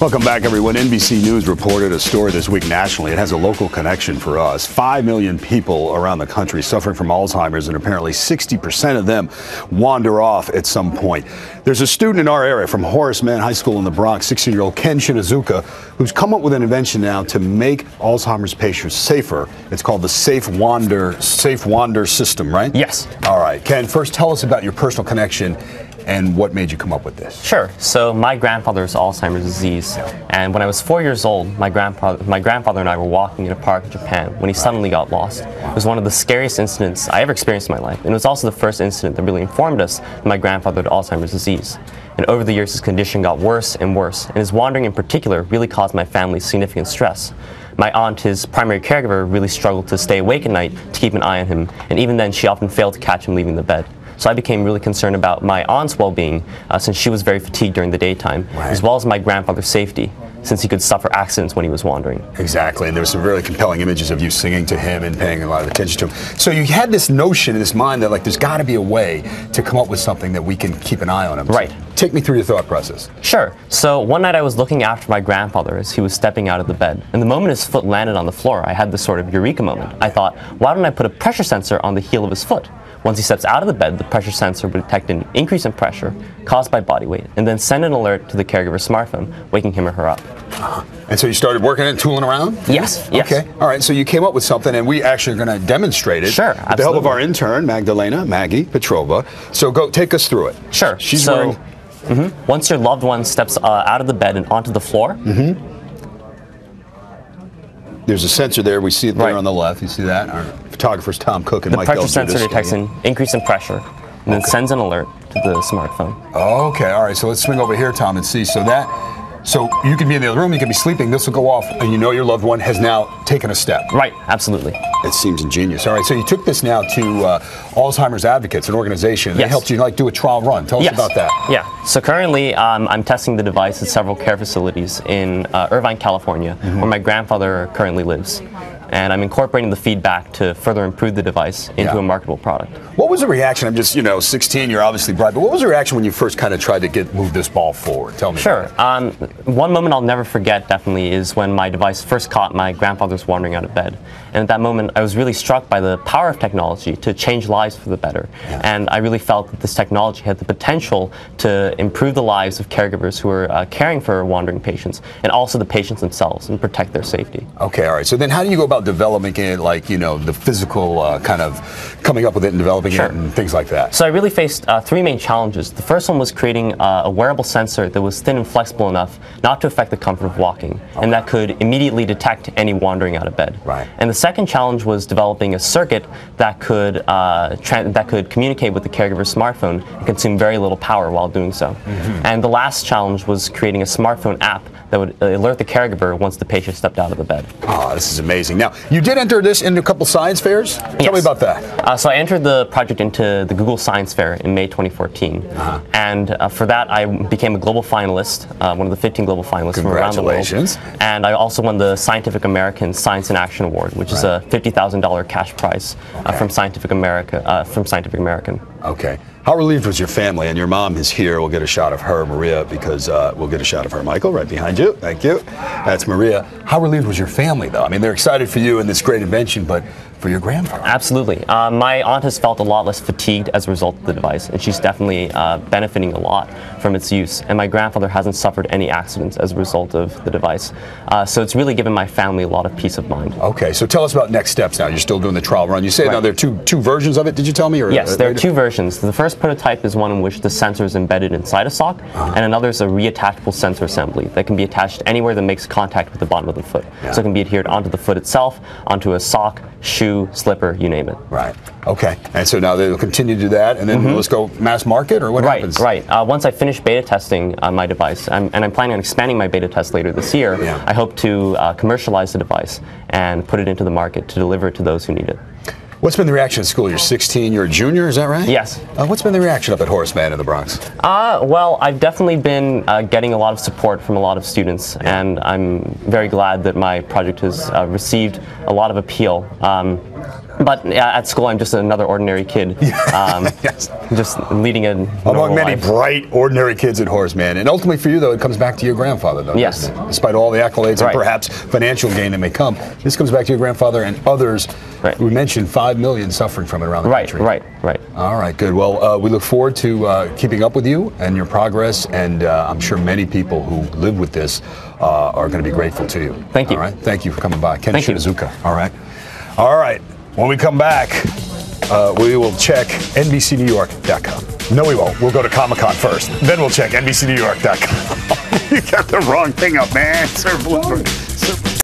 Welcome back, everyone. NBC News reported a story this week nationally. It has a local connection for us. 5 million people around the country suffering from Alzheimer's, and apparently 60% of them wander off at some point. There's a student in our area from Horace Mann High School in the Bronx, 16-year-old Ken Shinozuka, who's come up with an invention now to make Alzheimer's patients safer. It's called the SafeWander System, right? Yes. All right. Ken, first tell us about your personal connection and what made you come up with this. Sure. So my grandfather has Alzheimer's disease, and when I was 4 years old, my grandfather and I were walking in a park in Japan when he suddenly got lost. It was one of the scariest incidents I ever experienced in my life, and it was also the first incident that really informed us that my grandfather had Alzheimer's disease. And over the years, his condition got worse and worse, and his wandering in particular really caused my family significant stress. My aunt, his primary caregiver, really struggled to stay awake at night to keep an eye on him, and even then she often failed to catch him leaving the bed. So I became really concerned about my aunt's well-being since she was very fatigued during the daytime, as well as my grandfather's safety, since he could suffer accidents when he was wandering. Exactly, and there were some really compelling images of you singing to him and paying a lot of attention to him. So you had this notion in this mind that there's got to be a way to come up with something that we can keep an eye on him. Right. So take me through your thought process. Sure. So one night I was looking after my grandfather as he was stepping out of the bed, and the moment his foot landed on the floor, I had this sort of Eureka moment. I thought, why don't I put a pressure sensor on the heel of his foot? Once he steps out of the bed, the pressure sensor would detect an increase in pressure caused by body weight, and then send an alert to the caregiver's smartphone, waking him or her up. And so you started working and tooling around? Yes. Okay. All right. So you came up with something, and we actually are going to demonstrate it. Sure. Absolutely. With the help of our intern, Maggie Petrova. So go take us through it. Sure. She's wearing. Once your loved one steps out of the bed and onto the floor. There's a sensor there. We see it there on the left. You see that? Our photographers, Tom Cook and Mike. The pressure sensor detects an increase in pressure and then sends an alert to the smartphone. Okay. All right. So let's swing over here, Tom, and see. So you can be in the other room, you can be sleeping, this will go off, and you know your loved one has now taken a step. Right, absolutely. It seems ingenious. All right, so you took this now to Alzheimer's Advocates, an organization. They helped you do a trial run. Tell us about that. Yeah, so currently I'm testing the device at several care facilities in Irvine, California, where my grandfather currently lives. And I'm incorporating the feedback to further improve the device into a marketable product. What was the reaction? I'm just, 16, you're obviously bright, but what was the reaction when you first kind of tried to move this ball forward? Tell me. Sure. One moment I'll never forget, definitely, is when my device first caught my grandfather's wandering out of bed. And at that moment, I was really struck by the power of technology to change lives for the better. And I really felt that this technology had the potential to improve the lives of caregivers who are caring for wandering patients, and also the patients themselves, and protect their safety. Okay, all right. So then how do you go about developing it, the physical kind of coming up with it and developing it and things like that? So I really faced three main challenges. The first one was creating a wearable sensor that was thin and flexible enough not to affect the comfort of walking, and that could immediately detect any wandering out of bed. Right. And the second challenge was developing a circuit that could communicate with the caregiver's smartphone and consume very little power while doing so. And the last challenge was creating a smartphone app that would alert the caregiver once the patient stepped out of the bed. Oh, this is amazing. Now, you did enter this into a couple science fairs? Tell me about that. So I entered the project into the Google Science Fair in May 2014. And for that, I became a global finalist, one of the 15 global finalists from around the world. Congratulations. And I also won the Scientific American Science in Action Award, which is a $50,000 cash prize from Scientific American. Okay. How relieved was your family? And your mom is here. We'll get a shot of her, Maria, because we'll get a shot of her. Michael, right behind you. Thank you. That's Maria. How relieved was your family, though? I mean, they're excited for you and this great invention, but for your grandfather. Absolutely. My aunt has felt a lot less fatigued as a result of the device, and she's definitely benefiting a lot from its use. And my grandfather hasn't suffered any accidents as a result of the device. So it's really given my family a lot of peace of mind. Okay, so tell us about next steps now. You're still doing the trial run. You say now there are two versions of it, did you tell me? Or, yes, there are two versions. The first prototype is one in which the sensor is embedded inside a sock, and another is a reattachable sensor assembly that can be attached anywhere that makes contact with the bottom of the foot. So it can be adhered onto the foot itself, onto a sock, shoe, slipper, you name it. Right. Okay. And so now they'll continue to do that, and then let's go mass market, or what happens? Right. Once I finish beta testing my device, and I'm planning on expanding my beta test later this year, I hope to commercialize the device and put it into the market to deliver it to those who need it. What's been the reaction at school? You're 16, you're a junior, is that right? Yes. What's been the reaction up at Horace Mann in the Bronx? Well, I've definitely been getting a lot of support from a lot of students, and I'm very glad that my project has received a lot of appeal. But at school, I'm just another ordinary kid, Yes. just leading a normal Among many life. bright, ordinary kids at Horace Mann. And ultimately for you, though, it comes back to your grandfather, though. Yes. doesn't it? Despite all the accolades and perhaps financial gain that may come, this comes back to your grandfather and others. Right. We mentioned 5 million suffering from it around the country. Right. All right, good. Well, we look forward to keeping up with you and your progress, and I'm sure many people who live with this are going to be grateful to you. Thank you. All right, thank you for coming by. Kenneth Thank you. Shinozuka. All right. When we come back, we will check NBCNewYork.com. No, we won't. We'll go to Comic-Con first. Then we'll check NBCNewYork.com. You got the wrong thing up, man. Sir Bloomberg.